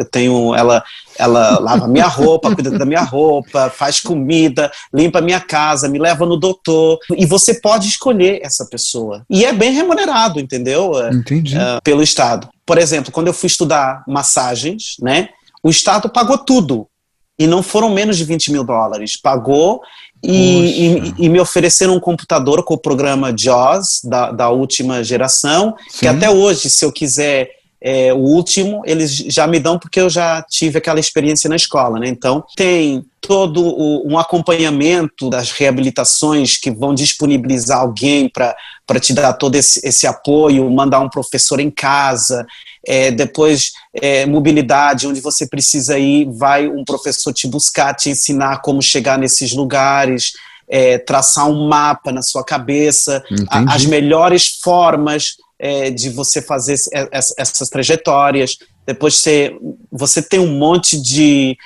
ela lava minha roupa, cuida da minha roupa, faz comida, limpa minha casa, me leva no doutor, e você pode escolher essa pessoa. E é bem remunerado, entendeu? Entendi. Pelo Estado. Por exemplo, quando eu fui estudar massagens, né, o Estado pagou tudo, e não foram menos de $20 mil, pagou. E me ofereceram um computador com o programa JAWS da última geração. Sim. Que até hoje, se eu quiser o último, eles já me dão porque eu já tive aquela experiência na escola, né? Então tem todo um acompanhamento das reabilitações que vão disponibilizar alguém para te dar todo esse apoio, mandar um professor em casa, depois mobilidade, onde você precisa ir, vai um professor te buscar, te ensinar como chegar nesses lugares, traçar um mapa na sua cabeça, as melhores formas de você fazer essas trajetórias. Depois você tem um monte de...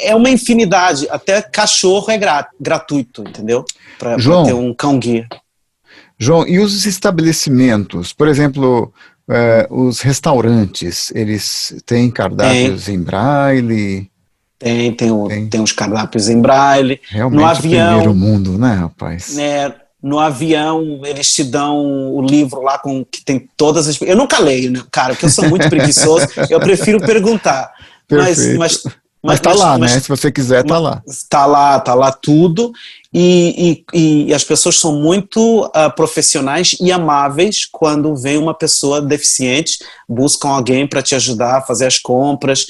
É uma infinidade. Até cachorro é gratuito, entendeu? Para ter um cão-guia. João, e os estabelecimentos? Por exemplo, os restaurantes, eles têm cardápios em braille? Tem uns cardápios em braille. Realmente no avião, o primeiro mundo, né, rapaz? no avião eles te dão o livro lá com que tem todas as... Eu nunca leio, né, cara, porque eu sou muito preguiçoso, eu prefiro perguntar. Perfeito. Mas tá lá, né? Se você quiser, tá lá. Tá lá tudo. E as pessoas são muito profissionais e amáveis quando vem uma pessoa deficiente, buscam alguém para te ajudar a fazer as compras,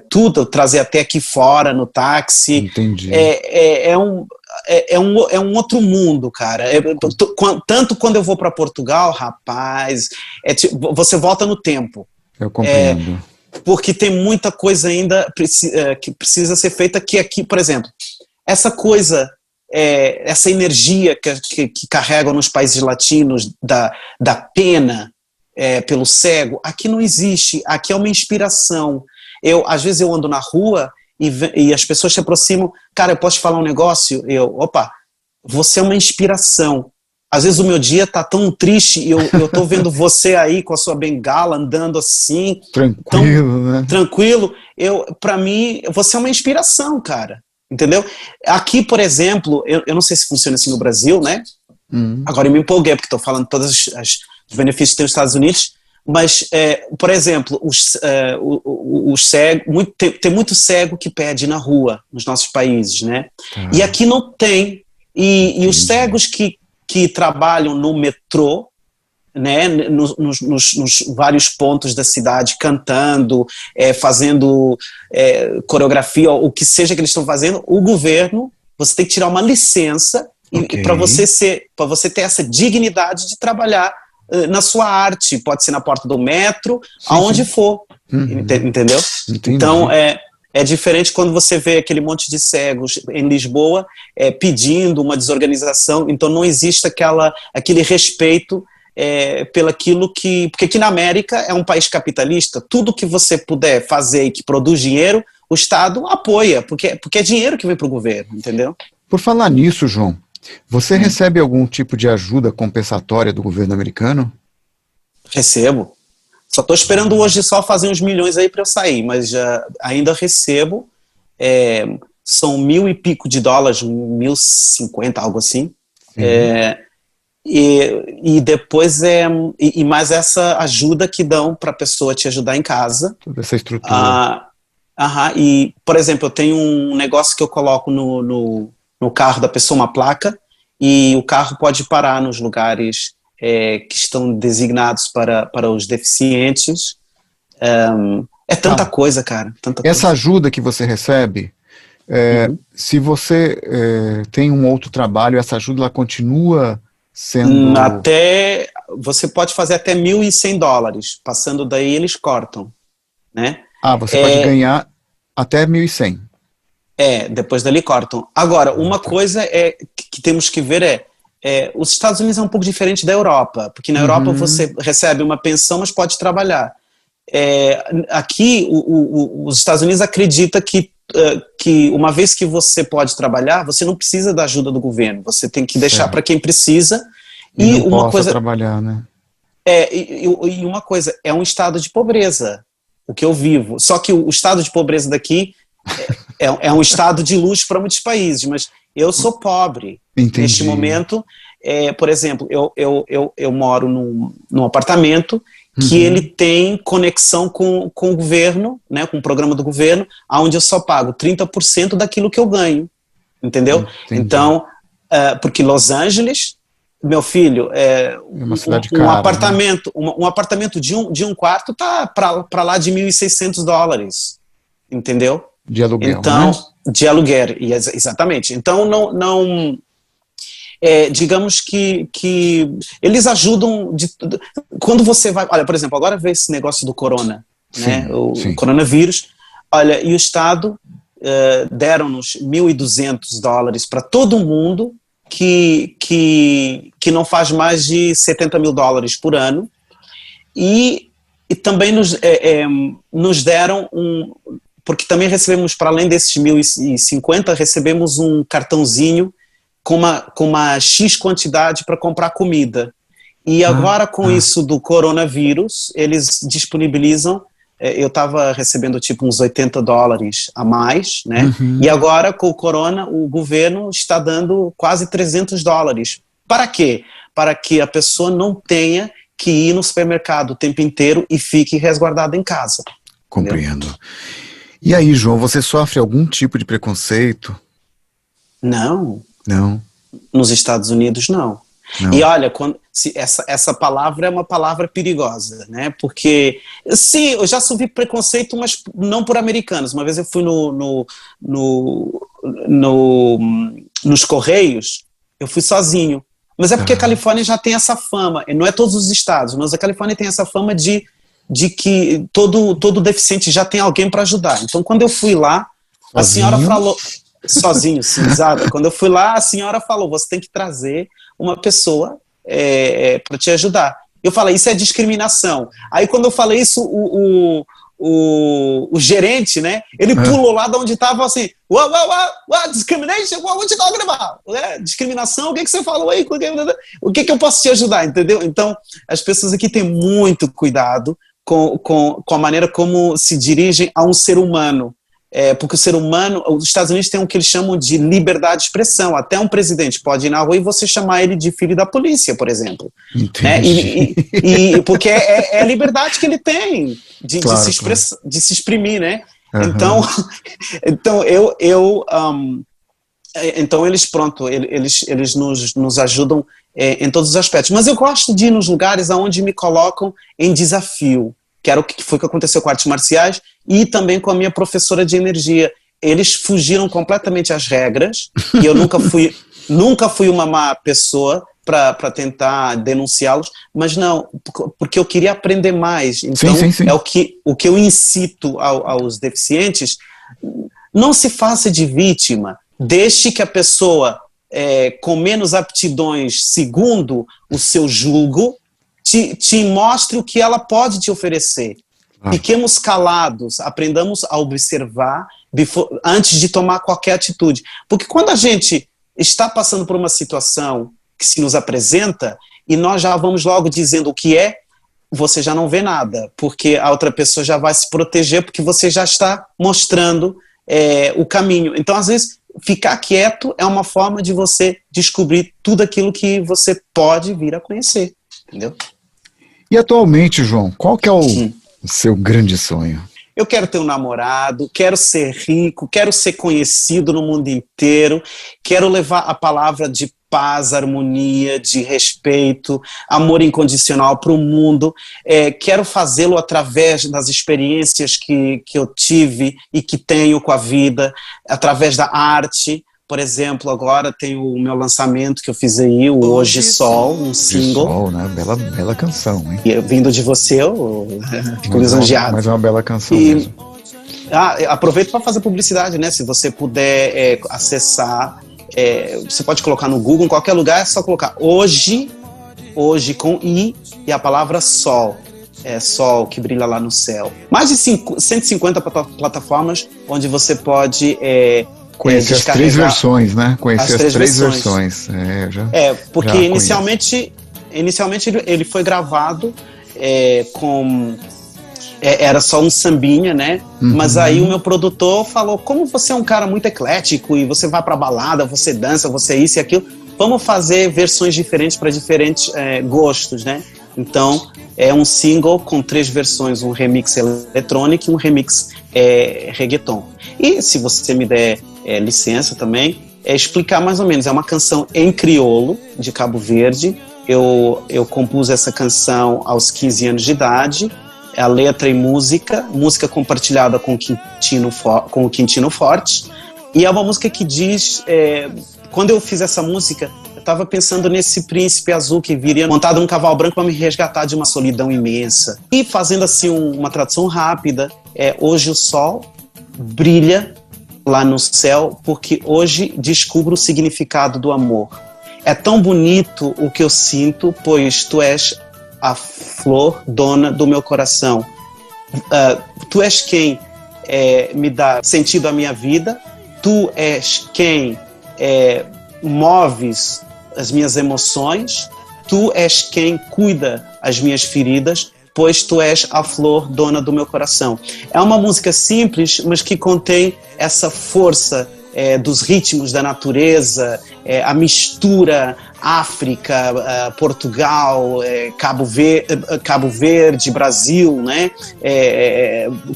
tudo, trazer até aqui fora no táxi. Entendi. É um outro mundo, cara. Tanto quando eu vou para Portugal, rapaz, você volta no tempo. Eu compreendo. Porque tem muita coisa ainda que precisa ser feita, que aqui, por exemplo, essa coisa, essa energia que carregam nos países latinos da pena pelo cego, aqui não existe, aqui é uma inspiração. Às vezes eu ando na rua e as pessoas se aproximam, cara, eu posso te falar um negócio? Opa, você é uma inspiração. Às vezes o meu dia tá tão triste e eu tô vendo você aí com a sua bengala andando assim. Tranquilo, né? Tranquilo. Pra mim, você é uma inspiração, cara. Entendeu? Aqui, por exemplo, eu não sei se funciona assim no Brasil, né? Agora eu me empolguei, porque estou falando todos os benefícios que tem nos Estados Unidos, mas, por exemplo, os cegos, tem muito cego que pede na rua, nos nossos países, né? E aqui não tem. E os cegos que trabalham no metrô, né, nos vários pontos da cidade, cantando, fazendo coreografia, o que seja que eles estão fazendo, o governo, você tem que tirar uma licença para você ter essa dignidade de trabalhar na sua arte, pode ser na porta do metro, aonde for, entendeu? Entendi. Então, é diferente quando você vê aquele monte de cegos em Lisboa pedindo uma desorganização, então não existe aquele respeito pelaquilo que... Porque aqui na América é um país capitalista, tudo que você puder fazer e que produz dinheiro, o Estado apoia, porque é dinheiro que vem para o governo, entendeu? Por falar nisso, João, você recebe algum tipo de ajuda compensatória do governo americano? Recebo. Só estou esperando hoje só fazer uns milhões aí para eu sair, mas ainda recebo. São $1.000 e pico, 1.050, algo assim. E depois e mais essa ajuda que dão para a pessoa te ajudar em casa. Toda essa estrutura. E, por exemplo, eu tenho um negócio que eu coloco no carro da pessoa, uma placa, e o carro pode parar nos lugares que estão designados para os deficientes. Tanta coisa, cara. Essa ajuda que você recebe, se você tem um outro trabalho, essa ajuda ela continua sendo... Você pode fazer até $1.100. Passando daí, eles cortam, né? Você pode ganhar até 1.100. Depois dali cortam. Agora, uma coisa que temos que ver os Estados Unidos é um pouco diferente da Europa, porque na Europa você recebe uma pensão, mas pode trabalhar. Aqui, os Estados Unidos acredita que uma vez que você pode trabalhar, você não precisa da ajuda do governo, você tem que deixar para quem precisa. E uma coisa trabalhar, né? E uma coisa, é um estado de pobreza, o que eu vivo. Só que o estado de pobreza daqui é um estado de luxo para muitos países, mas eu sou pobre. Entendi. Neste momento. Por exemplo, eu moro num apartamento que ele tem conexão com o governo, né, com o programa do governo, onde eu só pago 30% daquilo que eu ganho, entendeu? Entendi. Então, porque Los Angeles, meu filho, uma cidade cara, apartamento, né? um apartamento de um quarto tá para lá de $1.600, entendeu? De aluguel, então, né? De aluguel, exatamente. Então, não digamos que eles ajudam quando você vai, olha, por exemplo, agora vê esse negócio do corona, né? O coronavírus, olha, e o Estado deram-nos $1.200 para todo mundo que não faz mais de $70 mil por ano, e também nos deram porque também recebemos, para além desses 1.050, recebemos um cartãozinho com uma X quantidade para comprar comida. E agora, com isso do coronavírus, eles disponibilizam, eu estava recebendo tipo uns $80 a mais, né? E agora, com o corona, o governo está dando quase $300 Para quê? Para que a pessoa não tenha que ir no supermercado o tempo inteiro e fique resguardada em casa. Compreendo. E aí, João, você sofre algum tipo de preconceito? Não. Não. Nos Estados Unidos, não. Não. E olha, essa palavra é uma palavra perigosa, né? Porque, sim, eu já sofri preconceito, mas não por americanos. Uma vez eu fui nos Correios, eu fui sozinho. Mas é porque a Califórnia já tem essa fama, não é todos os estados, mas a Califórnia tem essa fama de que todo deficiente já tem alguém para ajudar. Então, quando eu fui lá, a senhora falou... Sozinho, sim, exato. Quando eu fui lá, a senhora falou, você tem que trazer uma pessoa para te ajudar. Eu falei, isso é discriminação. Aí quando eu falei isso, o gerente, né, ele pulou lá de onde estava assim, what, discrimination, what you talking about? Discriminação, o que você falou aí? O que eu posso te ajudar, entendeu? Então, as pessoas aqui têm muito cuidado com a maneira como se dirigem a um ser humano. Porque o ser humano, os Estados Unidos tem o que eles chamam de liberdade de expressão. Até um presidente pode ir na rua e você chamar ele de filho da polícia, por exemplo. Entendi. Porque é a liberdade que ele tem de se exprimir, né? Então eles nos ajudam em todos os aspectos. Mas eu gosto de ir nos lugares onde me colocam em desafio, que era o que foi que aconteceu com artes marciais e também com a minha professora de energia. Eles fugiram completamente às regras e eu nunca fui uma má pessoa para tentar denunciá-los, mas não, porque eu queria aprender mais. Então, sim. É o que eu incito aos deficientes, não se faça de vítima, deixe que a pessoa com menos aptidões, segundo o seu julgo, te mostre o que ela pode te oferecer. Fiquemos calados, aprendamos a observar antes de tomar qualquer atitude. Porque quando a gente está passando por uma situação que se nos apresenta e nós já vamos logo dizendo o que é, você já não vê nada, porque a outra pessoa já vai se proteger porque você já está mostrando o caminho. Então, às vezes, ficar quieto é uma forma de você descobrir tudo aquilo que você pode vir a conhecer, entendeu? E atualmente, João, qual que é o seu grande sonho? Eu quero ter um namorado, quero ser rico, quero ser conhecido no mundo inteiro, quero levar a palavra de paz, harmonia, de respeito, amor incondicional para o mundo. Quero fazê-lo através das experiências que eu tive e que tenho com a vida, através da arte. Por exemplo, agora tem o meu lançamento que eu fiz aí, o Hoje Sol, um single. Sol, né? Bela canção, hein? E vindo de você, eu fico lisonjeado. Mas é uma bela canção mesmo. Aproveito para fazer publicidade, né? Se você puder acessar, você pode colocar no Google, em qualquer lugar, é só colocar hoje com I e a palavra sol. Sol que brilha lá no céu. Mais de 150 plataformas onde você pode... conhecer as três versões, né? Conhecer as três versões. Porque inicialmente ele foi gravado com... era só um sambinha, né? Mas aí o meu produtor falou, como você é um cara muito eclético e você vai pra balada, você dança, você isso e aquilo, vamos fazer versões diferentes para diferentes gostos, né? Então, é um single com 3 versões, um remix eletrônico e um remix reggaeton. E se você me der licença também, explicar mais ou menos, é uma canção em crioulo, de Cabo Verde. Eu compus essa canção aos 15 anos de idade, a letra e música compartilhada com o Quintino Forte, e é uma música que diz, quando eu fiz essa música, eu estava pensando nesse príncipe azul que viria montado num cavalo branco para me resgatar de uma solidão imensa. E fazendo assim uma tradução rápida, hoje o sol brilha lá no céu, porque hoje descubro o significado do amor. É tão bonito o que eu sinto, pois tu és a flor dona do meu coração. Tu és quem me dá sentido à minha vida, tu és quem moves as minhas emoções, tu és quem cuida as minhas feridas, pois tu és a flor dona do meu coração. É uma música simples, mas que contém essa força dos ritmos da natureza, a mistura África, Portugal, Cabo Verde, Brasil, né?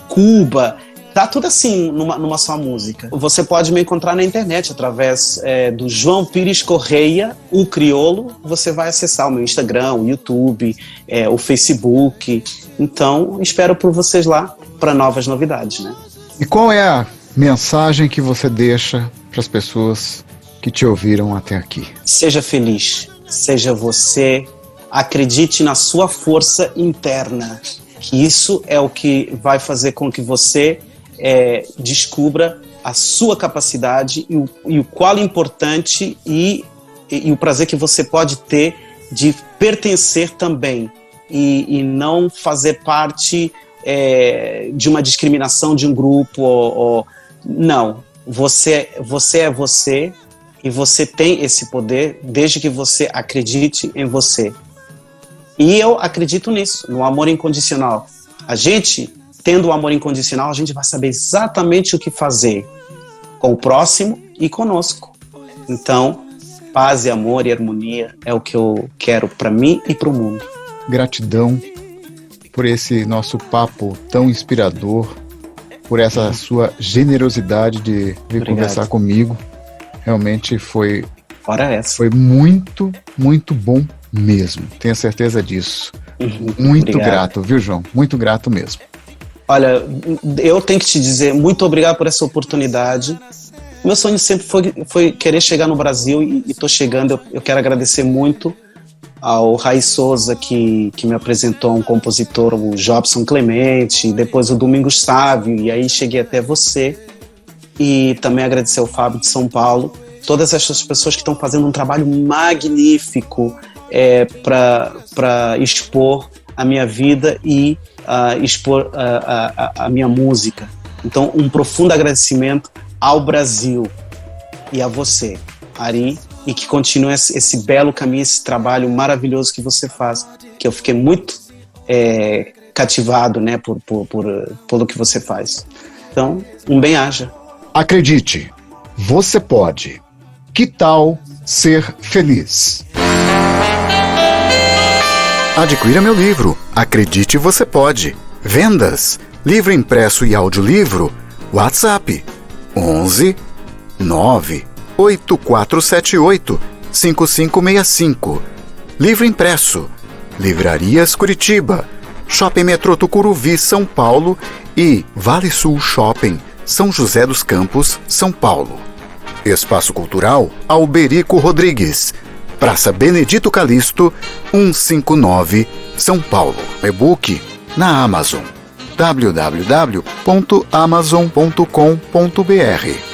Cuba. Tá tudo assim numa só música. Você pode me encontrar na internet através do João Pires Correia, o Criolo. Você vai acessar o meu Instagram, o YouTube, o Facebook. Então, espero por vocês lá para novas novidades, né? E qual é a mensagem que você deixa para as pessoas que te ouviram até aqui? Seja feliz, seja você, acredite na sua força interna, que isso é o que vai fazer com que você descubra a sua capacidade e o qual é importante e o prazer que você pode ter de pertencer também e não fazer parte de uma discriminação de um grupo não, você é você e você tem esse poder desde que você acredite em você. E eu acredito nisso, no amor incondicional. A gente, tendo o amor incondicional, a gente vai saber exatamente o que fazer com o próximo e conosco. Então, paz e amor e harmonia é o que eu quero para mim e para o mundo. Gratidão por esse nosso papo tão inspirador, por essa sua generosidade de vir conversar comigo. Realmente foi muito, muito bom mesmo. Tenho certeza disso. Muito grato, viu, João? Muito grato mesmo. Olha, eu tenho que te dizer muito obrigado por essa oportunidade. Meu sonho sempre foi querer chegar no Brasil e estou chegando. Eu quero agradecer muito ao Raí Souza, que me apresentou um compositor, o Jobson Clemente, depois o Domingos Sávio, e aí cheguei até você. E também agradecer ao Fábio de São Paulo, todas essas pessoas que estão fazendo um trabalho magnífico para expor a minha vida e expor a minha música. Então, um profundo agradecimento ao Brasil e a você, Ari, e que continue esse belo caminho, esse trabalho maravilhoso que você faz, que eu fiquei muito cativado, né, pelo que você faz. Então, um bem-aja. Acredite, você pode. Que tal ser feliz? Adquira meu livro, Acredite Você Pode. Vendas, livro impresso e audiolivro, WhatsApp, 11 9 8478 5565. Livro impresso, Livrarias Curitiba, Shopping Metrô Tucuruvi, São Paulo e Vale Sul Shopping, São José dos Campos, São Paulo. Espaço Cultural Alberico Rodrigues, Praça Benedito Calixto, 159, São Paulo. E-book na Amazon, www.amazon.com.br.